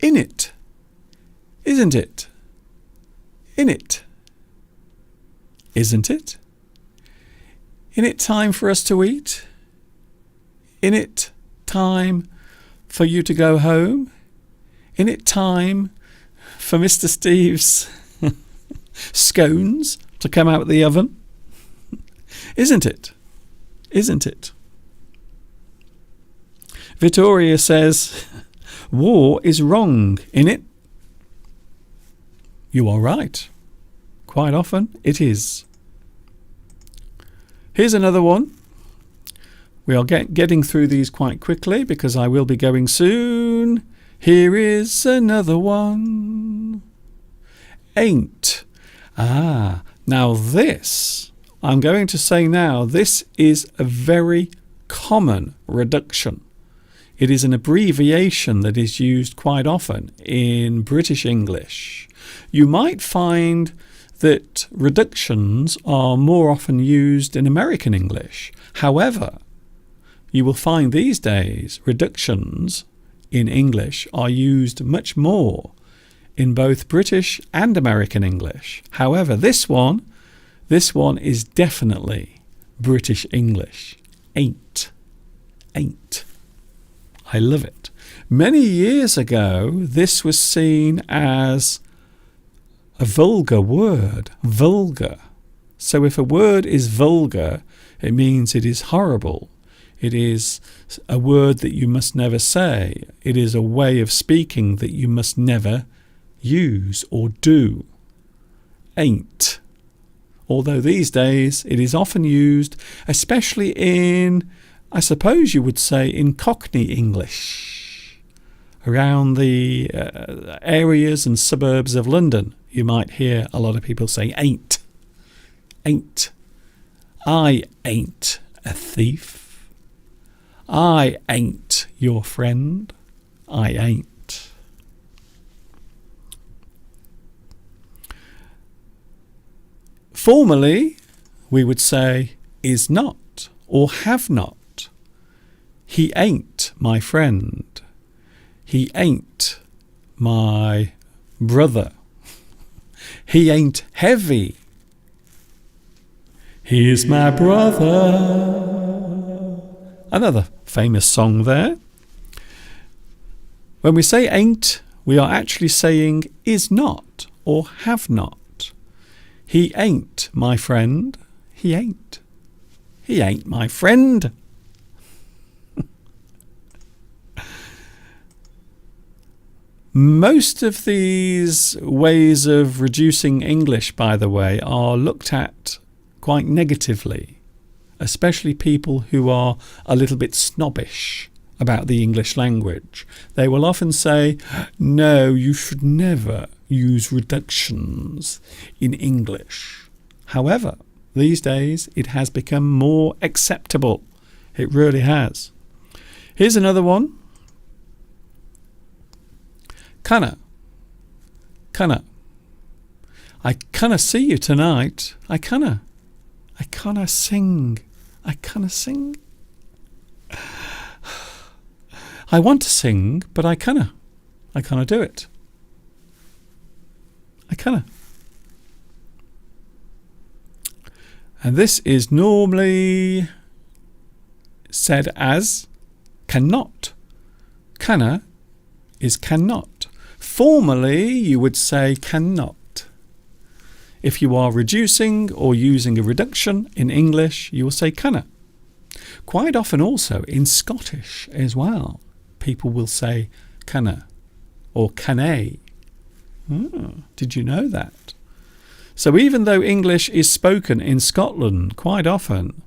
In it. Isn't it? In it. Isn't it? In it time for us to eat? In it time for you to go home? In it time for Mr. Steve's scones to come out of the oven? Isn't it? Isn't it? Vittoria says, war is wrong, innit? You are right. Quite often it is. Here's another one. We are getting through these quite quickly because I will be going soon. Here is another one. Ain't. Now this, I'm going to say now, this is a very common reduction. It is an abbreviation that is used quite often in British English. You might find that reductions are more often used in American English. However, you will find these days reductions in English are used much more in both British and American English. However, this one is definitely British English. Ain't. Ain't. I love it. Many years ago, this was seen as a vulgar word. Vulgar. So if a word is vulgar, it means it is horrible. It is a word that you must never say. It is a way of speaking that you must never use or do. Ain't. Although these days it is often used, especially in, I suppose you would say, in Cockney English. Around the areas and suburbs of London, you might hear a lot of people say ain't. Ain't. I ain't a thief. I ain't your friend. I ain't. Formerly, we would say is not or have not. He ain't my friend. He ain't my brother. He ain't heavy. He's my brother. Another famous song there. When we say ain't, we are actually saying is not or have not. He ain't my friend. He ain't. He ain't my friend. Most of these ways of reducing English, by the way, are looked at quite negatively, especially people who are a little bit snobbish about the English language. They will often say, no, you should never use reductions in English. However, these days it has become more acceptable. It really has. Here's another one. Canna. Canna. I canna see you tonight. I canna. I canna sing. I canna sing. I want to sing, but I canna. I canna do it. I canna. And this is normally said as cannot. Canna is cannot. Formally, you would say cannot. If you are reducing or using a reduction in English, you will say canna. Quite often also in Scottish as well, people will say canna or cannae. Did you know that? So even though English is spoken in Scotland quite often,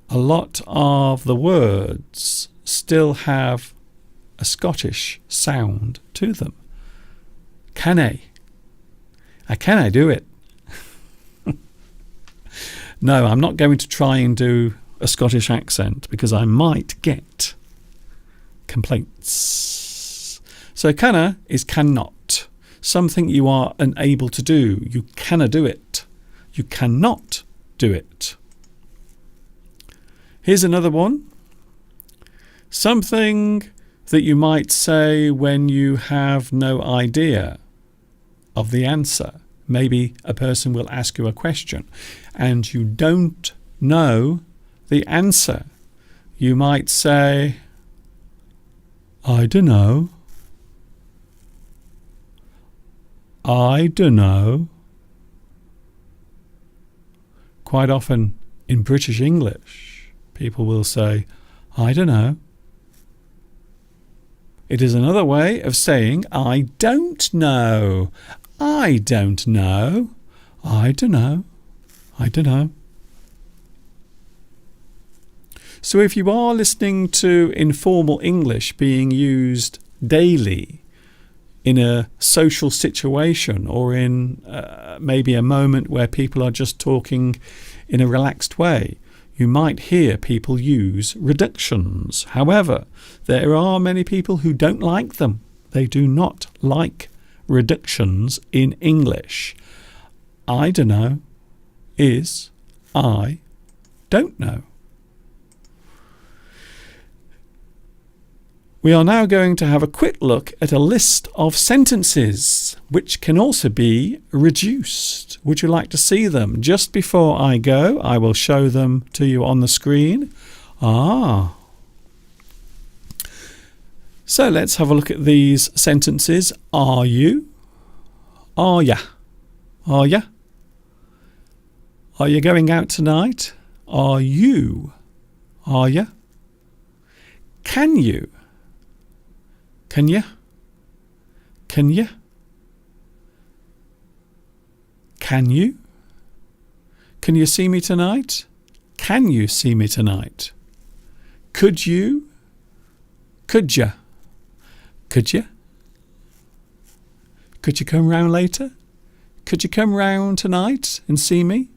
a lot of the words still have a Scottish sound to them. Cannae. Can I do it? No, I'm not going to try and do a Scottish accent because I might get complaints. So canna is cannot. Something you are unable to do. You canna do it. You cannot do it. Here's another one. Something that you might say when you have no idea of the answer. Maybe a person will ask you a question and you don't know the answer. You might say, I dunno. I dunno. Quite often in British English, people will say, I dunno. It is another way of saying, I don't know. I don't know. I dunno. I dunno. So if you are listening to informal English being used daily in a social situation or in maybe a moment where people are just talking in a relaxed way, you might hear people use reductions. However, there are many people who don't like them. They do not like reductions in English. I dunno is I don't know. We are now going to have a quick look at a list of sentences which can also be reduced. Would you like to see them? Just before I go, I will show them to you on the screen. So let's have a look at these sentences. Are you? Are ya? Are ya? Are you going out tonight? Are you? Are ya? Can you? Can you? Can you? Can you? Can you see me tonight? Can you see me tonight? Could you? Could you? Could you? Could you come round later? Could you come round tonight and see me?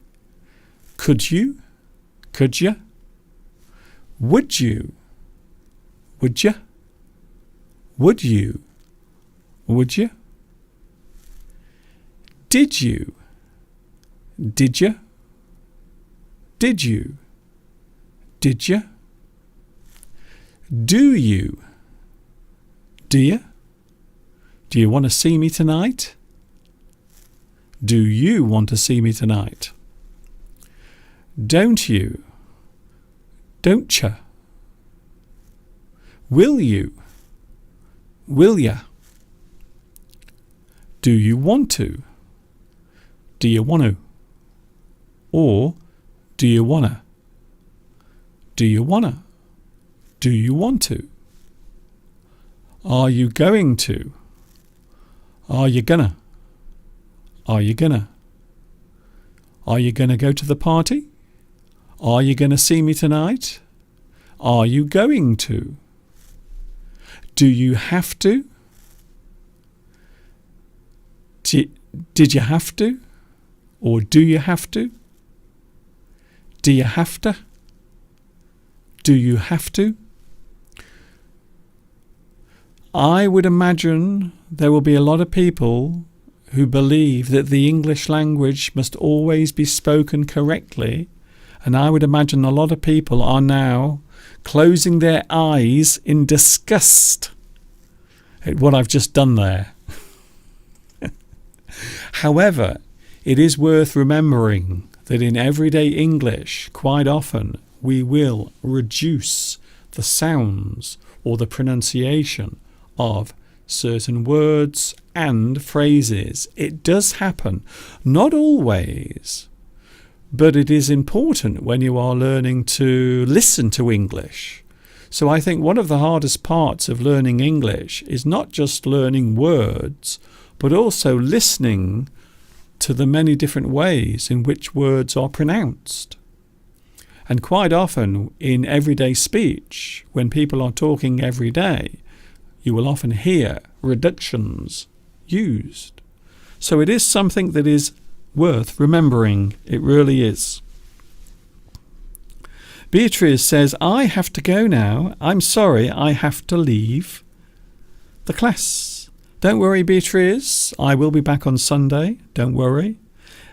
Could you? Could you? Would you? Would you? Would you? Would you? Did you? Did you? Did you? Did you? Do you? Do you? Do you want to see me tonight? Do you want to see me tonight? Don't you? Don't you? Will you? Will ya? Do you want to? do you want to? Or do you wanna? Do you wanna? Do you want to? Are you going to? Are you gonna? Are you gonna? Are you gonna go to the party? Are you gonna see me tonight? Are you going to? Do you have to? Did you have to? Or do you have to? Do you have to? Do you have to? I would imagine there will be a lot of people who believe that the English language must always be spoken correctly, and I would imagine a lot of people are now closing their eyes in disgust at what I've just done there. However, it is worth remembering that in everyday English, quite often, we will reduce the sounds or the pronunciation of certain words and phrases. It does happen, not always, but it is important when you are learning to listen to English. So I think one of the hardest parts of learning English is not just learning words, but also listening to the many different ways in which words are pronounced. And quite often in everyday speech, when people are talking every day, you will often hear reductions used. So it is something that is worth remembering. It really is. Beatrice says, I have to go now. I'm sorry, I have to leave the class. Don't worry, Beatrice. I will be back on Sunday. Don't worry.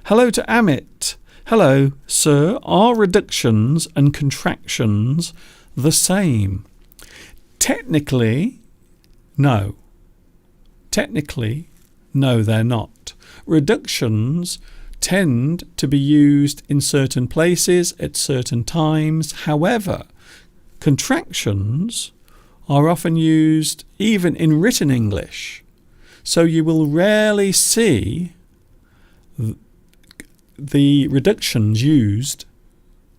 Hello to Amit. Hello, sir. Are reductions and contractions the same? Technically, no. Technically, no, they're not. Reductions tend to be used in certain places at certain times. However, contractions are often used even in written English. So you will rarely see the reductions used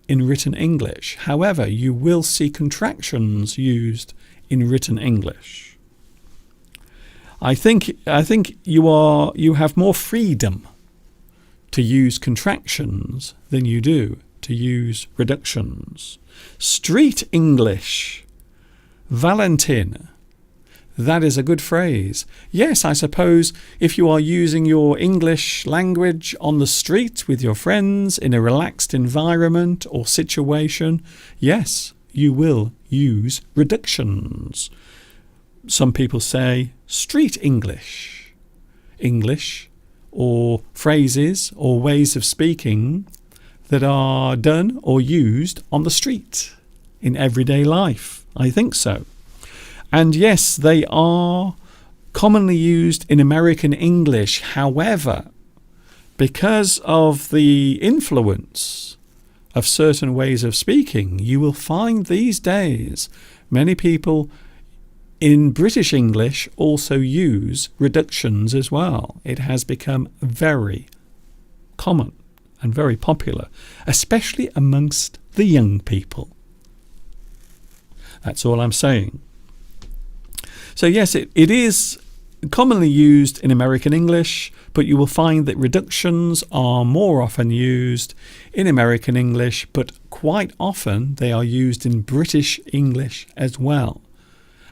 in written English. However, you will see contractions used in written English. I think you have more freedom to use contractions than you do to use reductions. Street English. Valentin. That is a good phrase. Yes, I suppose if you are using your English language on the street with your friends in a relaxed environment or situation, yes, you will use reductions. Some people say street English. English or phrases or ways of speaking that are done or used on the street in everyday life. I think so. And yes, they are commonly used in American English. However, because of the influence of certain ways of speaking, you will find these days many people in British English also use reductions as well. It has become very common and very popular, especially amongst the young people. That's all I'm saying. So yes, it is commonly used in American English, but you will find that reductions are more often used in American English, but quite often they are used in British English as well.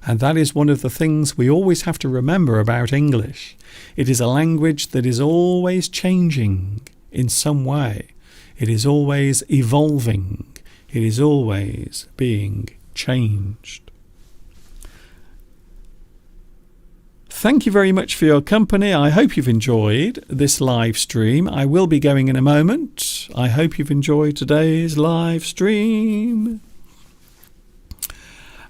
And that is one of the things we always have to remember about English. It is a language that is always changing in some way. It is always evolving. It is always being changed. Thank you very much for your company. I hope you've enjoyed this live stream. I will be going in a moment. I hope you've enjoyed today's live stream.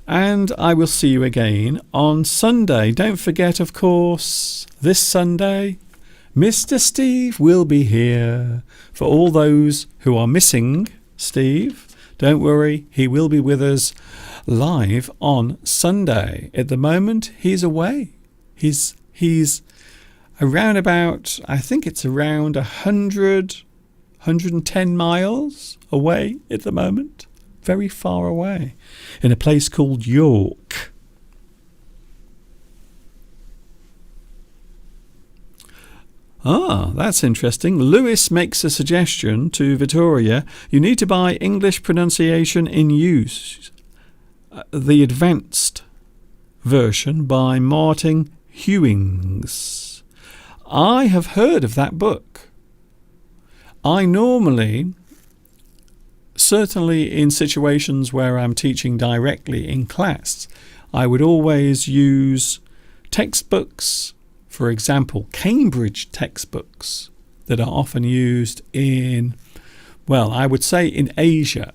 And I will see you again on Sunday. Don't forget, of course, this Sunday, Mr. Steve will be here. For all those who are missing Steve, don't worry, he will be with us live on Sunday. At the moment, he's away. He's around about, I think it's around 110 miles away at the moment. Very far away. In a place called York. Ah, that's interesting. Lewis makes a suggestion to Vittoria. You need to buy English pronunciation in use. The advanced version by Martin Hewings. I have heard of that book. I normally, certainly in situations where I'm teaching directly in class, I would always use textbooks. For example, Cambridge textbooks that are often used in, well, I would say in Asia.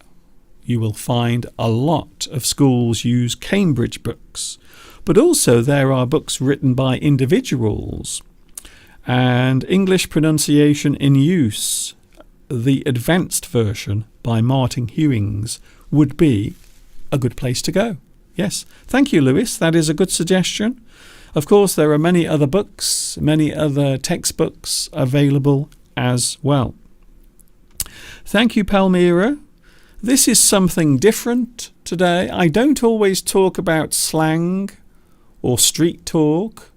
You will find a lot of schools use Cambridge books. But also there are books written by individuals. And English pronunciation in use, the advanced version by Martin Hewings, would be a good place to go. Yes, thank you, Lewis. That is a good suggestion. Of course, there are many other books, many other textbooks available as well. Thank you, Palmyra. This is something different today. I don't always talk about slang or street talk,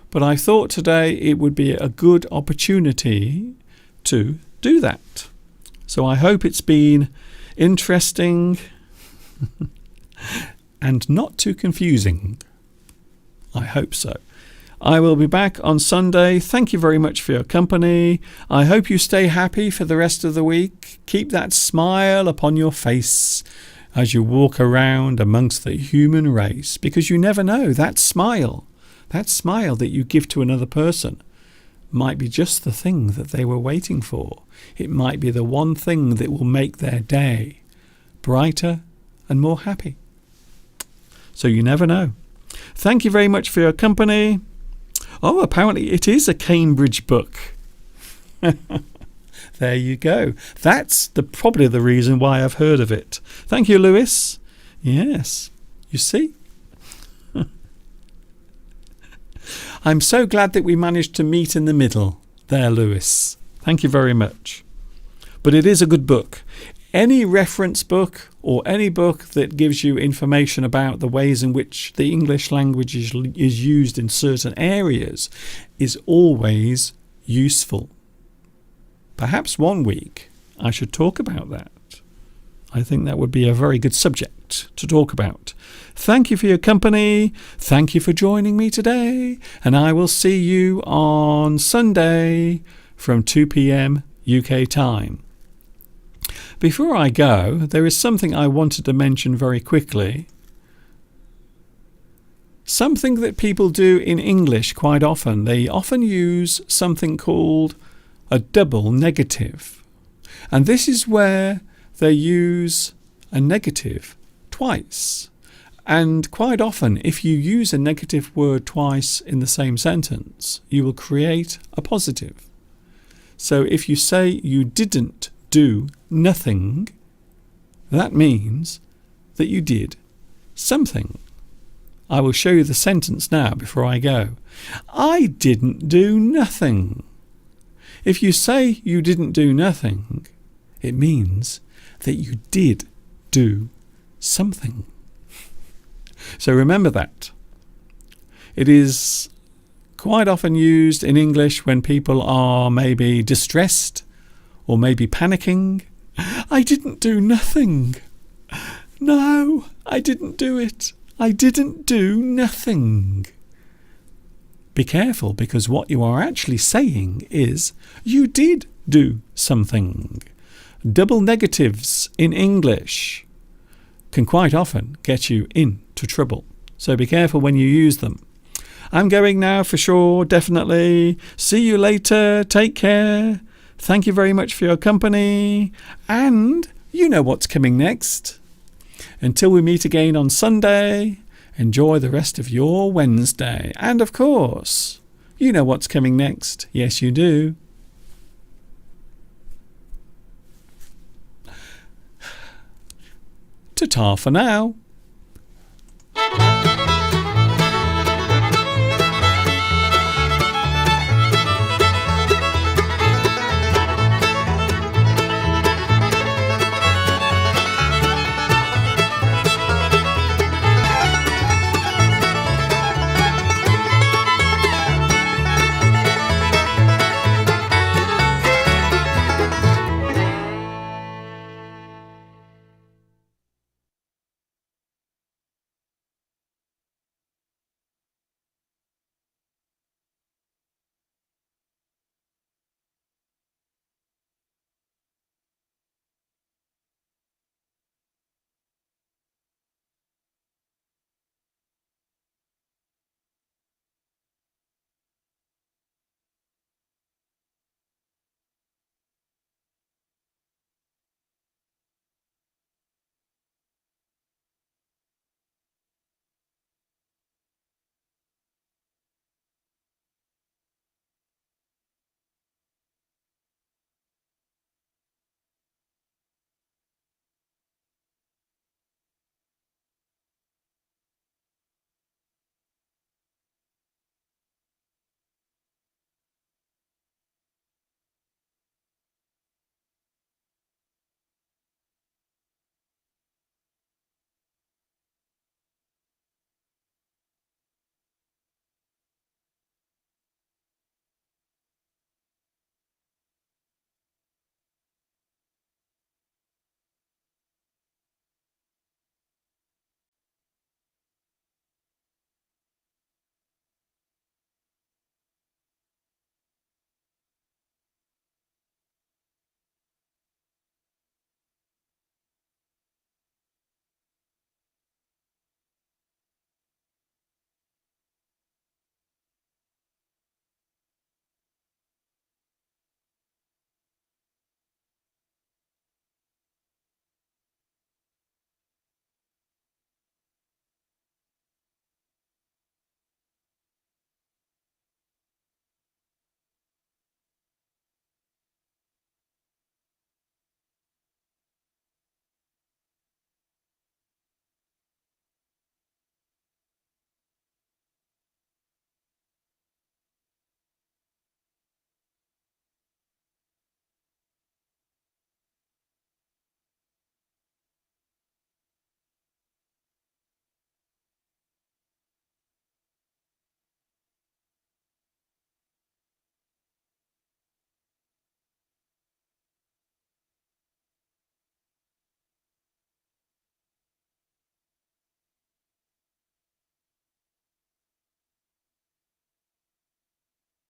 but I thought today it would be a good opportunity to do that. So I hope it's been interesting and not too confusing. I hope so. I will be back on Sunday. Thank you very much for your company. I hope you stay happy for the rest of the week. Keep that smile upon your face as you walk around amongst the human race, because you never know, that smile that you give to another person might be just the thing that they were waiting for. It might be the one thing that will make their day brighter and more happy. So you never know. Thank you very much for your company. Oh, apparently it is a Cambridge book. There you go. That's probably the reason why I've heard of it. Thank you, Lewis. Yes, you see. I'm so glad that we managed to meet in the middle there, Lewis. Thank you very much. But it is a good book. Any reference book or any book that gives you information about the ways in which the English language is used in certain areas is always useful. Perhaps one week I should talk about that. I think that would be a very good subject to talk about. Thank you for your company. Thank you for joining me today. And I will see you on Sunday from 2 p.m. UK time. Before I go, there is something I wanted to mention very quickly. Something that people do in English quite often. They often use something called a double negative. And this is where they use a negative twice. And quite often, if you use a negative word twice in the same sentence, you will create a positive. So if you say you didn't do nothing, that means that you did something. I will show you the sentence now before I go. I didn't do nothing. If you say you didn't do nothing, it means that you did do something. So remember that. It is quite often used in English when people are maybe distressed or maybe panicking. I didn't do nothing. No, I didn't do it. I didn't do nothing. Be careful, because what you are actually saying is you did do something. Double negatives in English can quite often get you into trouble. So be careful when you use them. I'm going now for sure, definitely. See you later. Take care. Thank you very much for your company. And you know what's coming next. Until we meet again on Sunday, enjoy the rest of your Wednesday. And of course, you know what's coming next. Yes, you do. Ta-ta for now.